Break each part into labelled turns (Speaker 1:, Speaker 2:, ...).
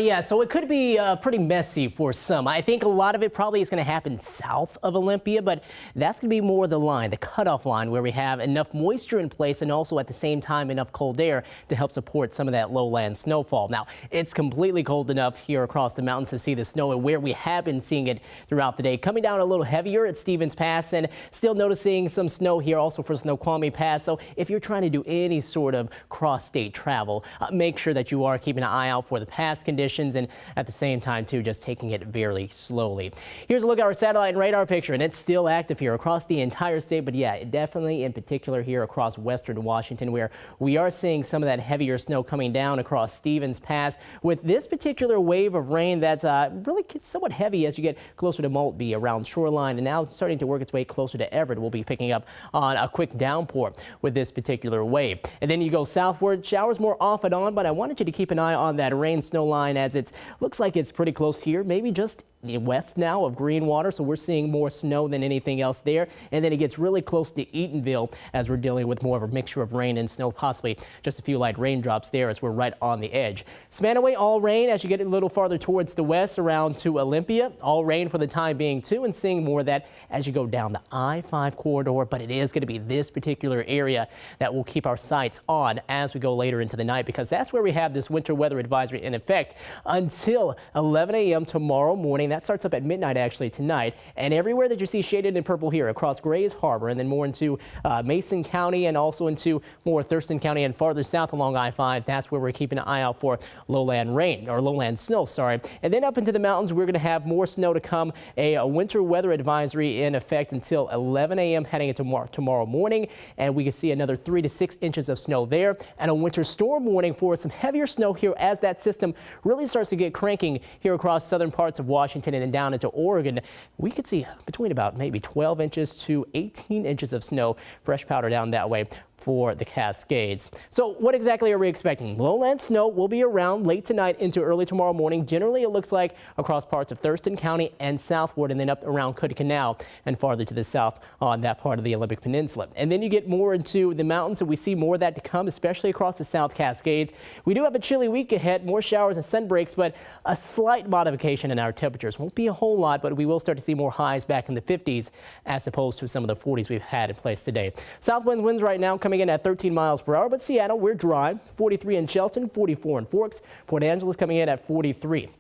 Speaker 1: Yeah, so it could be pretty messy for some. I think a lot of it probably is going to happen south of Olympia, but that's going to be more the line, the cutoff line, where we have enough moisture in place and also at the same time enough cold air to help support some of that lowland snowfall. Now, it's completely cold enough here across the mountains to see the snow, and where we have been seeing it throughout the day. Coming down a little heavier at Stevens Pass, and still noticing some snow here also for Snoqualmie Pass. So if you're trying to do any sort of cross-state travel, make sure that you are keeping an eye out for the pass conditions, and at the same time too, just taking it very slowly. Here's a look at our satellite and radar picture, and it's still active here across the entire state, but yeah, definitely in particular here across western Washington, where we are seeing some of that heavier snow coming down across Stevens Pass with this particular wave of rain that's really somewhat heavy as you get closer to Maltby around Shoreline, and now starting to work its way closer to Everett. We'll be picking up on a quick downpour with this particular wave. And then you go southward, showers more off and on, but I wanted you to keep an eye on that rain snow line as it looks like it's pretty close here, maybe just west now of Greenwater, so we're seeing more snow than anything else there. And then it gets really close to Eatonville as we're dealing with more of a mixture of rain and snow, possibly just a few light raindrops there as we're right on the edge. Spanaway, all rain as you get a little farther towards the west around to Olympia. All rain for the time being too, and seeing more of that as you go down the I-5 corridor, but it is going to be this particular area that we'll keep our sights on as we go later into the night, because that's where we have this winter weather advisory in effect until 11 a.m. tomorrow morning. That starts up at midnight actually tonight, and everywhere that you see shaded in purple here across Grays Harbor, and then more into Mason County and also into more Thurston County and farther south along I-5, that's where we're keeping an eye out for lowland rain, or lowland snow, sorry. And then up into the mountains, we're going to have more snow to come. A winter weather advisory in effect until 11 a.m. heading into tomorrow morning, and we can see another 3 to 6 inches of snow there, and a winter storm warning for some heavier snow here as that system really starts to get cranking here across southern parts of Washington and then down into Oregon. We could see between about maybe 12 inches to 18 inches of snow, fresh powder down that way for the Cascades. So what exactly are we expecting? Lowland snow will be around late tonight into early tomorrow morning. Generally, it looks like across parts of Thurston County and southward, and then up around Cook Canal and farther to the south on that part of the Olympic Peninsula. And then you get more into the mountains, and we see more of that to come, especially across the South Cascades. We do have a chilly week ahead, more showers and sun breaks, but a slight modification in our temperatures. Won't be a whole lot, but we will start to see more highs back in the 50s as opposed to some of the 40s we've had in place today. South winds right now coming in at 13 miles per hour, but Seattle, we're dry. 43 in Shelton, 44 in Forks. Port Angeles coming in at 43.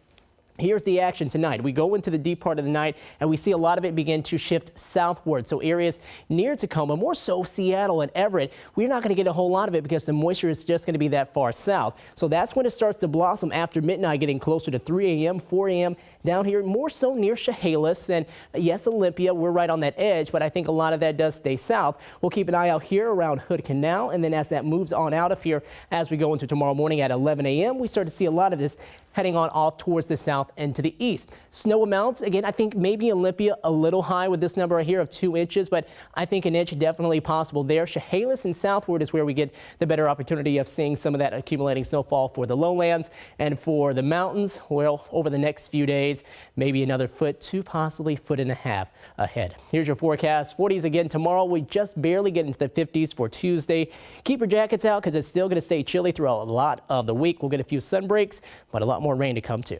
Speaker 1: Here's the action tonight. We go into the deep part of the night, and we see a lot of it begin to shift southward. So areas near Tacoma, more so Seattle and Everett, we're not going to get a whole lot of it because the moisture is just going to be that far south. So that's when it starts to blossom after midnight, getting closer to 3 a.m., 4 a.m. down here, more so near Chehalis and yes, Olympia. We're right on that edge, but I think a lot of that does stay south. We'll keep an eye out here around Hood Canal, and then as that moves on out of here, as we go into tomorrow morning at 11 a.m., we start to see a lot of this heading on off towards the south and to the east. Snow amounts, again, I think maybe Olympia a little high with this number right here of 2 inches, but I think an inch definitely possible there. Chehalis and southward is where we get the better opportunity of seeing some of that accumulating snowfall for the lowlands, and for the mountains, well, over the next few days, maybe another foot to possibly 1.5 feet ahead. Here's your forecast. 40s again tomorrow. We just barely get into the 50s for Tuesday. Keep your jackets out because it's still going to stay chilly throughout a lot of the week. We'll get a few sun breaks, but a lot more rain to come too.